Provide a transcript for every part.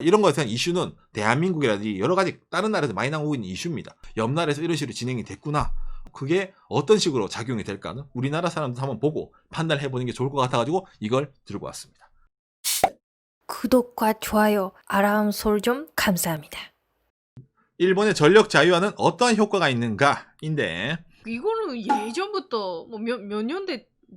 이런 거에 대한 이슈는 대한민국이라든지 여러 가지 다른 나라에서 많이 나오고 있는 이슈입니다. 옆 나라에서 이런 식으로 진행이 됐구나. 그게 어떤 식으로 작용이 될까는 우리나라 사람들 한번 보고 판단해보는 게 좋을 것 같아가지고 이걸 들고 왔습니다. 구독과 좋아요, 알람 설정 감사합니다. 일본의 전력 자유화는 어떠한 효과가 있는가인데, 이거는 예전부터 뭐 몇 년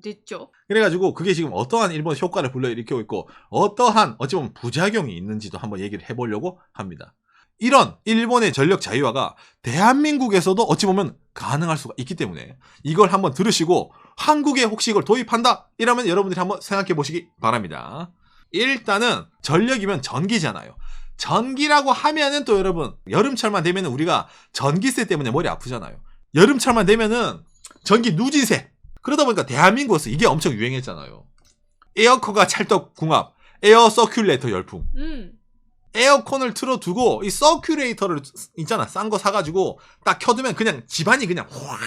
됐죠. 그래가지고 그게 지금 어떠한 일본 효과를 불러일으키고 있고 어떠한 어찌 보면 부작용이 있는지도 한번 얘기를 해보려고 합니다. 이런 일본의 전력 자유화가 대한민국에서도 어찌 보면 가능할 수가 있기 때문에 이걸 한번 들으시고 한국에 혹시 이걸 도입한다? 이러면 여러분들이 한번 생각해 보시기 바랍니다. 일단은 전력이면 전기잖아요. 전기라고 하면은 또 여러분 여름철만 되면 우리가 전기세 때문에 머리 아프잖아요. 여름철만 되면은 전기 누진세. 그러다 보니까 대한민국에서 이게 엄청 유행했잖아요. 에어컨과 찰떡궁합, 에어 서큘레이터 열풍. 에어컨을 틀어두고 이 서큘레이터를 있잖아, 싼 거 사가지고 딱 켜두면 그냥 집안이 그냥 확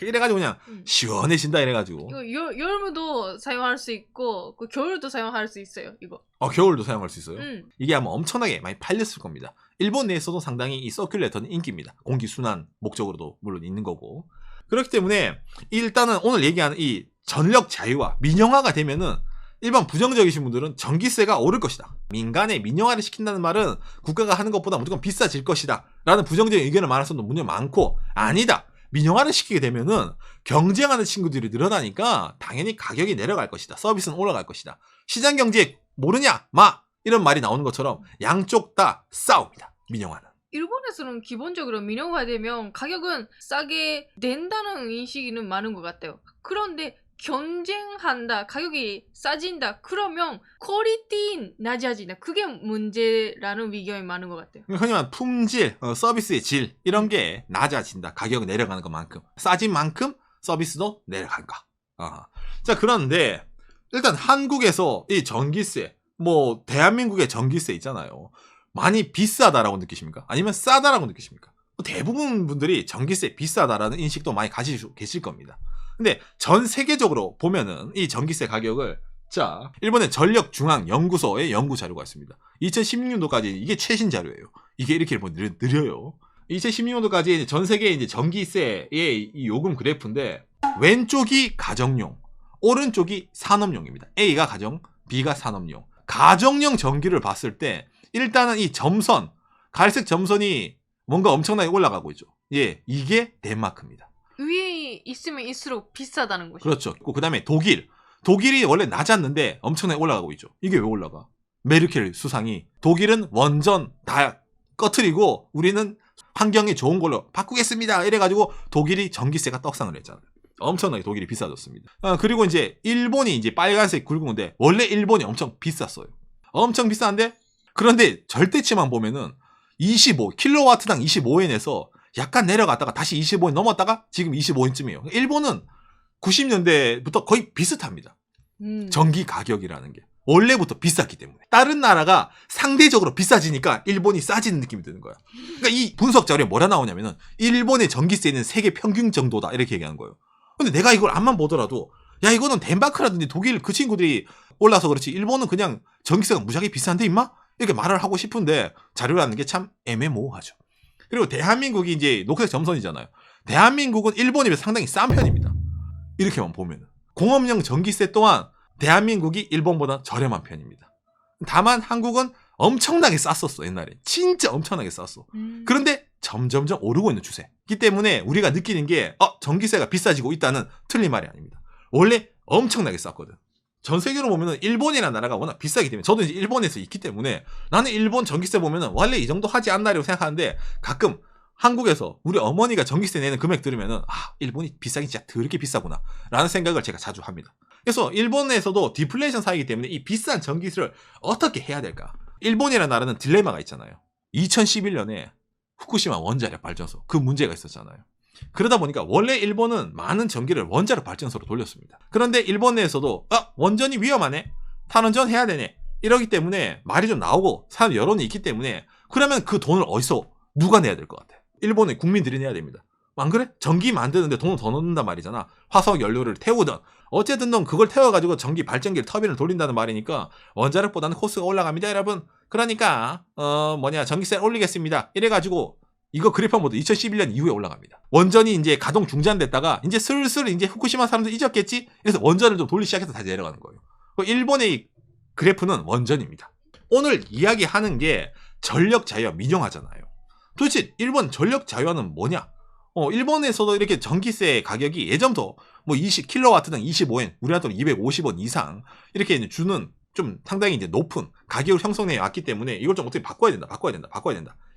이래가지고 그냥 시원해진다 이래가지고. 이거 여름에도 사용할 수 있고 그 겨울도 사용할 수 있어요. 이거. 겨울도 사용할 수 있어요. 이게 아마 엄청나게 많이 팔렸을 겁니다. 일본 내에서도 상당히 이 서큘레이터는 인기입니다. 공기 순환 목적으로도 물론 있는 거고. 그렇기 때문에 일단은 오늘 얘기하는 이 전력 자유화, 민영화가 되면은 일반 부정적이신 분들은 전기세가 오를 것이다. 민간에 민영화를 시킨다는 말은 국가가 하는 것보다 무조건 비싸질 것이다. 라는 부정적인 의견을 말할 수도 문제 많고, 아니다. 민영화를 시키게 되면은 경쟁하는 친구들이 늘어나니까 당연히 가격이 내려갈 것이다. 서비스는 올라갈 것이다. 시장 경제 모르냐? 마! 이런 말이 나오는 것처럼 양쪽 다 싸웁니다. 민영화는. 일본에서는 기본적으로 민영화되면 가격은 싸게 낸다는 인식은 많은 것 같아요. 그런데 경쟁한다, 가격이 싸진다, 그러면 퀄리티 낮아진다. 그게 문제라는 의견이 많은 것 같아요. 흔히 말하는 품질, 서비스의 질 이런 게 낮아진다. 가격이 내려가는 것만큼. 싸진 만큼 서비스도 내려간다. 자, 그런데 일단 한국에서 이 전기세, 뭐 대한민국의 전기세 있잖아요. 많이 비싸다라고 느끼십니까? 아니면 싸다라고 느끼십니까? 대부분 분들이 전기세 비싸다라는 인식도 많이 가지고 계실 겁니다. 근데 전 세계적으로 보면은 이 전기세 가격을, 자, 일본의 전력중앙연구소의 연구 자료가 있습니다. 2016년도까지 이게 최신 자료예요. 이게 이렇게 느려요. 2016년도까지 전 세계 이제 전기세의 이 요금 그래프인데, 왼쪽이 가정용, 오른쪽이 산업용입니다. A가 가정, B가 산업용. 가정용 전기를 봤을 때 일단은 이 점선, 갈색 점선이 뭔가 엄청나게 올라가고 있죠. 예, 이게 덴마크입니다. 위에 있으면 있을수록 비싸다는 거죠. 그렇죠. 그 다음에 독일이 원래 낮았는데 엄청나게 올라가고 있죠. 이게 왜 올라가? 메르켈 수상이 독일은 원전 다 꺼트리고 우리는 환경에 좋은 걸로 바꾸겠습니다. 이래가지고 독일이 전기세가 떡상을 했잖아요. 엄청나게 독일이 비싸졌습니다. 그리고 이제 일본이 이제 빨간색 굵은 건데 원래 일본이 엄청 비쌌어요. 엄청 비싼데, 그런데 절대치만 보면은 킬로와트당 25엔에서 약간 내려갔다가 다시 25엔 넘었다가 지금 25엔쯤이에요. 일본은 90년대부터 거의 비슷합니다. 전기 가격이라는 게 원래부터 비쌌기 때문에. 다른 나라가 상대적으로 비싸지니까 일본이 싸지는 느낌이 드는 거야. 그러니까 이 분석 자료에 뭐라 나오냐면은 일본의 전기세는 세계 평균 정도다 이렇게 얘기하는 거예요. 근데 내가 이걸 앞만 보더라도 야, 이거는 덴마크라든지 독일 그 친구들이 올라서 그렇지 일본은 그냥 전기세가 무지하게 비싼데 임마? 이렇게 말을 하고 싶은데 자료라는 게 참 애매모호하죠. 그리고 대한민국이 이제 녹색 점선이잖아요. 대한민국은 일본에 비해 상당히 싼 편입니다. 이렇게만 보면. 공업용 전기세 또한 대한민국이 일본보다 저렴한 편입니다. 다만 한국은 엄청나게 쌌었어, 옛날에. 진짜 엄청나게 쌌어. 그런데 점점점 오르고 있는 추세이기 때문에 우리가 느끼는 게 전기세가 비싸지고 있다는 틀린 말이 아닙니다. 원래 엄청나게 쌌거든. 전 세계로 보면은 일본이라는 나라가 워낙 비싸기 때문에, 저도 이제 일본에서 있기 때문에 나는 일본 전기세 보면은 원래 이 정도 하지 않나라고 생각하는데, 가끔 한국에서 우리 어머니가 전기세 내는 금액 들으면은 일본이 비싸긴 진짜 더럽게 비싸구나 라는 생각을 제가 자주 합니다. 그래서 일본에서도 디플레이션 사이기 때문에 이 비싼 전기세를 어떻게 해야 될까? 일본이라는 나라는 딜레마가 있잖아요. 2011년에 후쿠시마 원자력 발전소 그 문제가 있었잖아요. 그러다 보니까 원래 일본은 많은 전기를 원자력 발전소로 돌렸습니다. 그런데 일본 내에서도 원전이 위험하네, 탈원전 해야 되네, 이러기 때문에 말이 좀 나오고 사람 여론이 있기 때문에, 그러면 그 돈을 어디서 누가 내야 될 것 같아? 일본의 국민들이 내야 됩니다. 안 그래? 전기 만드는데 돈을 더 넣는단 말이잖아. 화석 연료를 태우든 어쨌든 넌 그걸 태워가지고 전기 발전기를 터빈을 돌린다는 말이니까 원자력보다는 코스가 올라갑니다. 여러분, 그러니까 전기세 올리겠습니다. 이래가지고 이거 그래프 모드 2011년 이후에 올라갑니다. 원전이 이제 가동 중단됐다가 이제 슬슬 이제 후쿠시마 사람들 잊었겠지? 그래서 원전을 좀 돌리기 시작해서 다시 내려가는 거예요. 일본의 그래프는 원전입니다. 오늘 이야기하는 게 전력 자유화 민영화잖아요. 도대체 일본 전력 자유화는 뭐냐? 일본에서도 이렇게 전기세 가격이 예전부터 뭐 20kW당 25엔, 우리나라 돈 250원 이상 이렇게 이제 주는 좀 상당히 이제 높은 가격을 형성해 왔기 때문에 이걸 좀 어떻게 바꿔야 된다.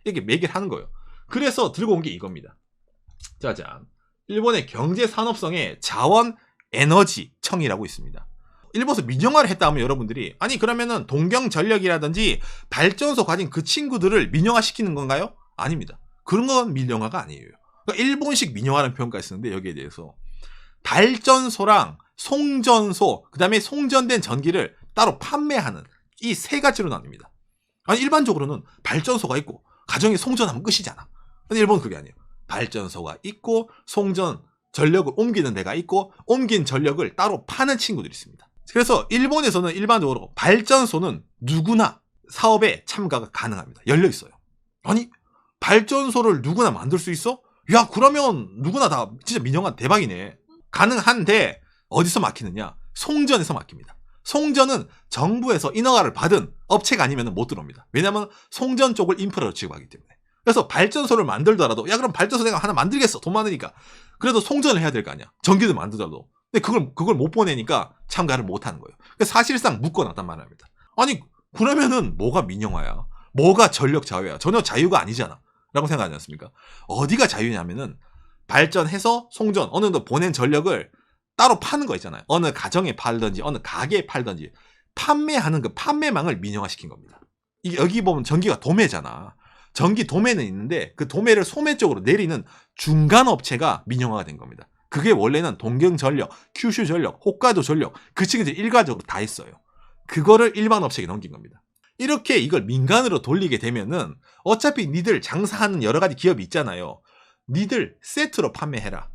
이렇게 매기를 하는 거예요. 그래서 들고 온 게 이겁니다. 짜잔. 일본의 경제산업성의 자원에너지청이라고 있습니다. 일본에서 민영화를 했다 하면 여러분들이 아니 그러면은 동경전력이라든지 발전소 가진 그 친구들을 민영화시키는 건가요? 아닙니다. 그런 건 민영화가 아니에요. 그러니까 일본식 민영화라는 표현까지 쓰는데 여기에 대해서 발전소랑 송전소 그다음에 송전된 전기를 따로 판매하는 이 세 가지로 나뉩니다. 아니 일반적으로는 발전소가 있고 가정에 송전하면 끝이잖아. 근데 일본은 그게 아니에요. 발전소가 있고 송전 전력을 옮기는 데가 있고 옮긴 전력을 따로 파는 친구들이 있습니다. 그래서 일본에서는 일반적으로 발전소는 누구나 사업에 참가가 가능합니다. 열려 있어요. 아니 발전소를 누구나 만들 수 있어? 야 그러면 누구나 다 진짜 민영화 대박이네. 가능한데 어디서 막히느냐? 송전에서 막힙니다. 송전은 정부에서 인허가를 받은 업체가 아니면 못 들어옵니다. 왜냐하면 송전 쪽을 인프라로 취급하기 때문에. 그래서 발전소를 만들더라도 야 그럼 발전소 내가 하나 만들겠어. 돈 많으니까. 그래도 송전을 해야 될 거 아니야. 전기를 만들더라도. 근데 그걸 못 보내니까 참가를 못 하는 거예요. 그래서 사실상 묶어놨단 말입니다. 아니 그러면은 뭐가 민영화야? 뭐가 전력 자유야? 전혀 자유가 아니잖아. 라고 생각하지 않습니까? 어디가 자유냐면은 발전해서 송전 어느 정도 보낸 전력을 따로 파는 거 있잖아요. 어느 가정에 팔든지 어느 가게에 팔든지 판매하는 그 판매망을 민영화시킨 겁니다. 여기 보면 전기가 도매잖아. 전기 도매는 있는데 그 도매를 소매 쪽으로 내리는 중간 업체가 민영화가 된 겁니다. 그게 원래는 동경전력, 큐슈전력, 홋카이도전력 그 친구들이 일괄적으로 다 했어요. 그거를 일반 업체에 넘긴 겁니다. 이렇게 이걸 민간으로 돌리게 되면은 어차피 니들 장사하는 여러 가지 기업이 있잖아요. 니들 세트로 판매해라.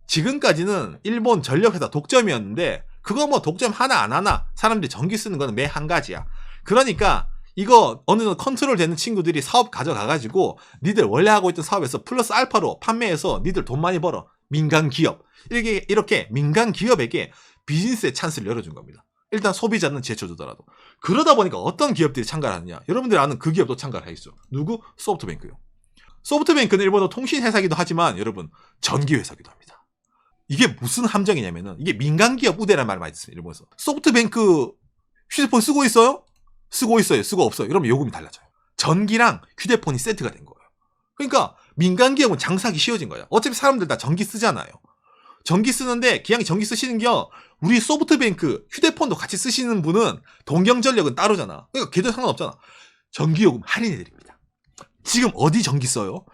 지금까지는 일본 전력회사 독점이었는데 그거 뭐 독점 하나 안 하나 사람들이 전기 쓰는 거는 매 한 가지야. 그러니까 이거 어느 정도 컨트롤 되는 친구들이 사업 가져가가지고 니들 원래 하고 있던 사업에서 플러스 알파로 판매해서 니들 돈 많이 벌어. 민간 기업. 이렇게 민간 기업에게 비즈니스의 찬스를 열어준 겁니다. 일단 소비자는 제쳐주더라도. 그러다 보니까 어떤 기업들이 참가를 하느냐. 여러분들이 아는 그 기업도 참가를 하겠죠. 누구? 소프트뱅크요. 소프트뱅크는 일본어 통신회사기도 하지만 여러분 전기회사기도 합니다. 이게 무슨 함정이냐면은 이게 민간기업 우대라는 말을 많이 듣습니다. 일본에서. 소프트뱅크 휴대폰 쓰고 있어요? 쓰고 있어요. 쓰고 없어요. 이러면 요금이 달라져요. 전기랑 휴대폰이 세트가 된 거예요. 그러니까 민간기업은 장사하기 쉬워진 거예요. 어차피 사람들 다 전기 쓰잖아요. 전기 쓰는데 기왕 전기 쓰시는 게 우리 소프트뱅크 휴대폰도 같이 쓰시는 분은 동경전력은 따로잖아. 그러니까 걔도 상관없잖아. 전기요금 할인해드립니다. 지금 어디 전기 써요?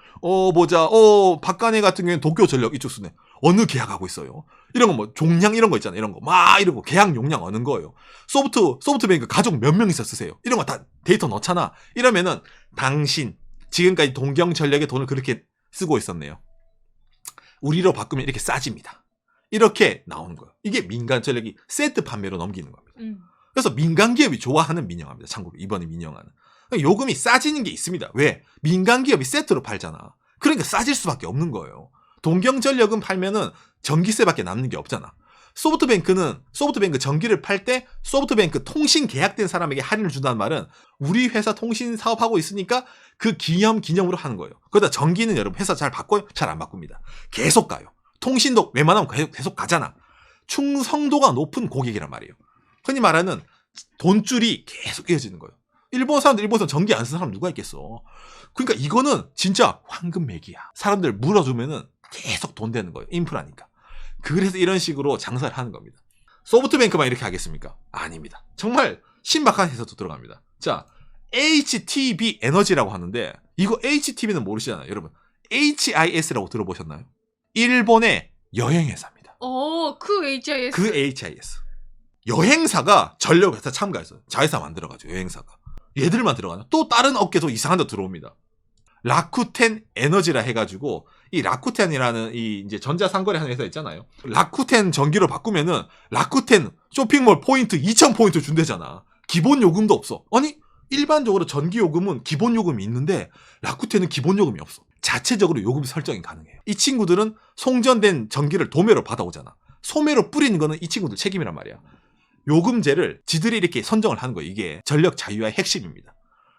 박간혜 같은 경우에는 도쿄전력 이쪽 쓰네. 어느 계약하고 있어요? 이런 거 뭐 종량 이런 거 있잖아. 이런 거 이런 거 계약 용량 어는 거예요. 소프트뱅크 가족 몇 명이서 쓰세요. 이런 거 다 데이터 넣잖아. 이러면은 당신 지금까지 동경전력의 돈을 그렇게 쓰고 있었네요. 우리로 바꾸면 이렇게 싸집니다. 이렇게 나오는 거예요. 이게 민간 전력이 세트 판매로 넘기는 겁니다. 그래서 민간 기업이 좋아하는 민영화입니다. 참고로 이번에 민영화는. 요금이 싸지는 게 있습니다. 왜? 민간 기업이 세트로 팔잖아. 그러니까 싸질 수밖에 없는 거예요. 동경전력은 팔면은 전기세밖에 남는 게 없잖아. 소프트뱅크 전기를 팔 때 소프트뱅크 통신 계약된 사람에게 할인을 준다는 말은 우리 회사 통신 사업하고 있으니까 그 기념으로 하는 거예요. 그러다 전기는 여러분 회사 잘 바꿔요? 잘 안 바꿉니다. 계속 가요. 통신도 웬만하면 계속 가잖아. 충성도가 높은 고객이란 말이에요. 흔히 말하는 돈줄이 계속 이어지는 거예요. 일본에서 전기 안 쓰는 사람 누가 있겠어. 그러니까 이거는 진짜 황금매기야. 사람들 물어주면은 계속 돈 되는 거예요. 인프라니까. 그래서 이런 식으로 장사를 하는 겁니다. 소프트뱅크만 이렇게 하겠습니까? 아닙니다. 정말 신박한 해석도 들어갑니다. 자, HTB 에너지라고 하는데 이거 HTB는 모르시잖아요. 여러분 HIS라고 들어보셨나요? 일본의 여행회사입니다. 그 HIS. 그 HIS. 여행사가 전력회사 참가했어요. 자회사 만들어가지고 여행사가. 얘들만 들어가나? 또 다른 업계도 이상한 데 들어옵니다. 라쿠텐 에너지라 해가지고 이 라쿠텐이라는 이 이제 전자상거래 하는 회사 있잖아요. 라쿠텐 전기로 바꾸면은 라쿠텐 쇼핑몰 포인트 2,000포인트 준대잖아. 기본 요금도 없어. 아니 일반적으로 전기요금은 기본요금이 있는데 라쿠텐은 기본요금이 없어. 자체적으로 요금 설정이 가능해요. 이 친구들은 송전된 전기를 도매로 받아오잖아. 소매로 뿌리는 거는 이 친구들 책임이란 말이야. 요금제를 지들이 이렇게 선정을 하는 거예요. 이게 전력 자유화의 핵심입니다.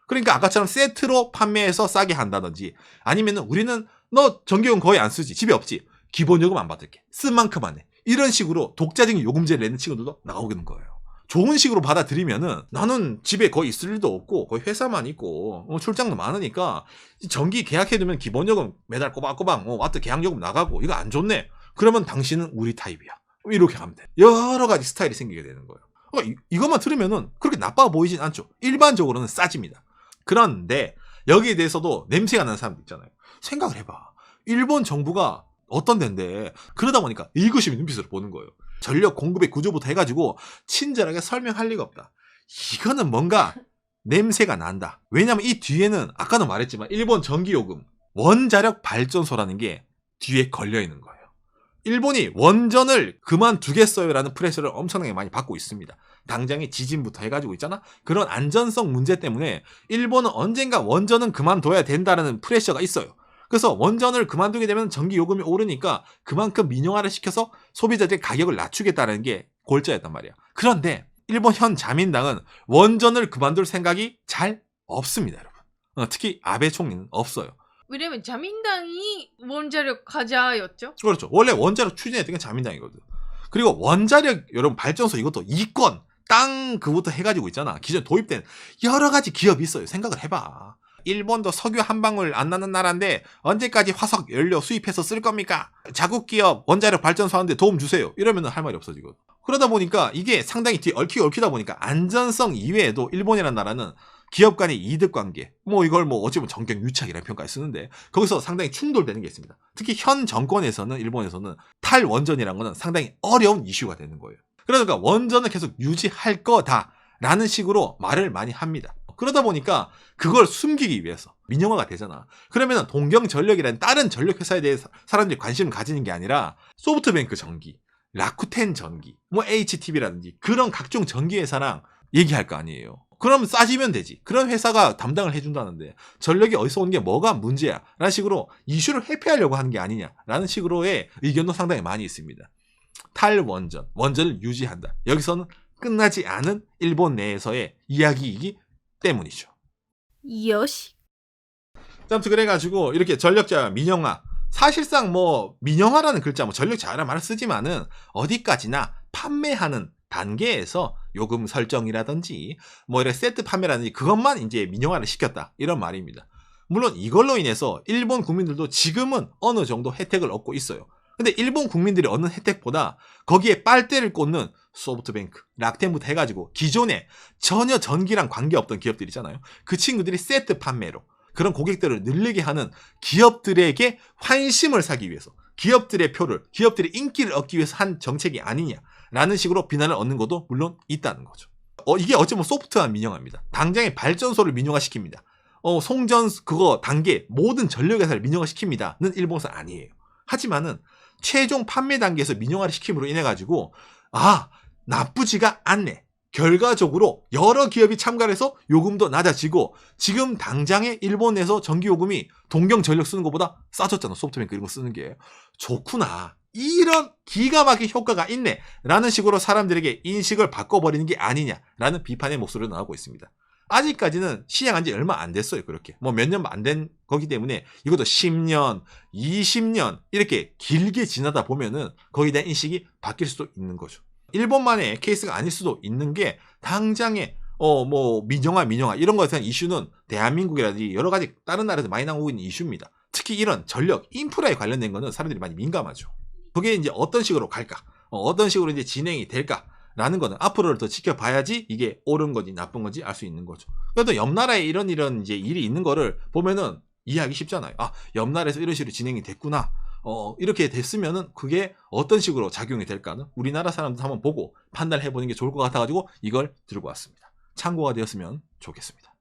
그러니까 아까처럼 세트로 판매해서 싸게 한다든지 아니면은 우리는 너 전기요금 거의 안 쓰지. 집에 없지. 기본요금 안 받을게. 쓴 만큼 안 해. 이런 식으로 독자적인 요금제를 내는 친구들도 나오는 거예요. 좋은 식으로 받아들이면은 나는 집에 거의 있을 일도 없고 거의 회사만 있고 출장도 많으니까 전기 계약해두면 기본요금 매달 꼬박꼬박 와트 계약요금 나가고 이거 안 좋네. 그러면 당신은 우리 타입이야. 이렇게 하면 돼. 여러 가지 스타일이 생기게 되는 거예요. 그러니까 이것만 들으면은 그렇게 나빠 보이진 않죠. 일반적으로는 싸집니다. 그런데 여기에 대해서도 냄새가 나는 사람도 있잖아요. 생각을 해봐. 일본 정부가 어떤 데인데 그러다 보니까 의구심의 눈빛으로 보는 거예요. 전력 공급의 구조부터 해가지고 친절하게 설명할 리가 없다. 이거는 뭔가 냄새가 난다. 왜냐면 이 뒤에는 아까도 말했지만 일본 전기요금 원자력 발전소라는 게 뒤에 걸려있는 거예요. 일본이 원전을 그만두겠어요라는 프레셔를 엄청나게 많이 받고 있습니다. 당장에 지진부터 해가지고 있잖아. 그런 안전성 문제 때문에 일본은 언젠가 원전은 그만둬야 된다는 프레셔가 있어요. 그래서 원전을 그만두게 되면 전기 요금이 오르니까 그만큼 민영화를 시켜서 소비자들의 가격을 낮추겠다는 게 골자였단 말이야. 그런데 일본 현 자민당은 원전을 그만둘 생각이 잘 없습니다, 여러분. 특히 아베 총리는 없어요. 왜냐면 자민당이 원자력 가자였죠. 그렇죠. 원래 원자력 추진했던 게 자민당이거든. 그리고 원자력 여러분 발전소 이것도 이권 땅 그부터 해가지고 있잖아. 기존에 도입된 여러 가지 기업이 있어요. 생각을 해봐. 일본도 석유 한 방울 안 나는 나라인데 언제까지 화석 연료 수입해서 쓸 겁니까? 자국 기업 원자력 발전소 하는데 도움 주세요. 이러면 할 말이 없어지거든. 그러다 보니까 이게 상당히 뒤에 얽히다 보니까 안전성 이외에도 일본이라는 나라는 기업 간의 이득 관계, 이걸 어찌 보면 정경 유착이라는 평가를 쓰는데 거기서 상당히 충돌되는 게 있습니다. 특히 현 정권에서는 일본에서는 탈원전이라는 거는 상당히 어려운 이슈가 되는 거예요. 그러니까 원전을 계속 유지할 거다라는 식으로 말을 많이 합니다. 그러다 보니까 그걸 숨기기 위해서 민영화가 되잖아. 그러면 동경전력이라는 다른 전력회사에 대해서 사람들이 관심을 가지는 게 아니라 소프트뱅크 전기, 라쿠텐 전기, HTB라든지 그런 각종 전기회사랑 얘기할 거 아니에요. 그럼 싸지면 되지. 그런 회사가 담당을 해준다는데 전력이 어디서 오는 게 뭐가 문제야 라는 식으로 이슈를 회피하려고 하는 게 아니냐라는 식으로의 의견도 상당히 많이 있습니다. 탈원전, 원전을 유지한다. 여기서는 끝나지 않은 일본 내에서의 이야기이기 때문이죠. 요시. 아무튼 그래가지고 이렇게 전력자율 민영화, 사실상 민영화라는 글자 전력 자율화 말을 쓰지만은 어디까지나 판매하는 단계에서 요금 설정이라든지 이런 세트 판매라든지 그것만 이제 민영화를 시켰다 이런 말입니다. 물론 이걸로 인해서 일본 국민들도 지금은 어느 정도 혜택을 얻고 있어요. 근데 일본 국민들이 얻는 혜택보다 거기에 빨대를 꽂는 소프트뱅크, 락텐부터 해가지고 기존에 전혀 전기랑 관계없던 기업들 있잖아요. 그 친구들이 세트 판매로 그런 고객들을 늘리게 하는 기업들에게 환심을 사기 위해서 기업들의 표를, 기업들의 인기를 얻기 위해서 한 정책이 아니냐라는 식으로 비난을 얻는 것도 물론 있다는 거죠. 이게 어쩌면 소프트한 민영화입니다. 당장에 발전소를 민영화시킵니다. 송전 그거 단계 모든 전력회사를 민영화시킵니다는 일본에서 아니에요. 하지만은 최종 판매 단계에서 민영화를 시킴으로 인해 가지고 나쁘지가 않네. 결과적으로 여러 기업이 참가를 해서 요금도 낮아지고 지금 당장에 일본에서 전기요금이 동경전력 쓰는 것보다 싸졌잖아. 소프트뱅크 이런 거 쓰는 게. 좋구나. 이런 기가 막힌 효과가 있네. 라는 식으로 사람들에게 인식을 바꿔버리는 게 아니냐라는 비판의 목소리가 나오고 있습니다. 아직까지는 시행한 지 얼마 안 됐어요. 그렇게. 몇 년 안 된 거기 때문에 이것도 10년, 20년 이렇게 길게 지나다 보면은 거기에 대한 인식이 바뀔 수도 있는 거죠. 일본만의 케이스가 아닐 수도 있는 게 당장에 민영화 이런 거에 대한 이슈는 대한민국이라든지 여러 가지 다른 나라에서 많이 나오고 있는 이슈입니다. 특히 이런 전력, 인프라에 관련된 거는 사람들이 많이 민감하죠. 그게 이제 어떤 식으로 갈까? 어떤 식으로 이제 진행이 될까? 라는 거는 앞으로를 더 지켜봐야지 이게 옳은 건지 나쁜 건지 알 수 있는 거죠. 그래도 옆 나라에 이런 이제 일이 있는 거를 보면은 이해하기 쉽잖아요. 옆 나라에서 이런 식으로 진행이 됐구나. 이렇게 됐으면은 그게 어떤 식으로 작용이 될까는 우리나라 사람들 한번 보고 판단을 해보는 게 좋을 것 같아가지고 이걸 들고 왔습니다. 참고가 되었으면 좋겠습니다.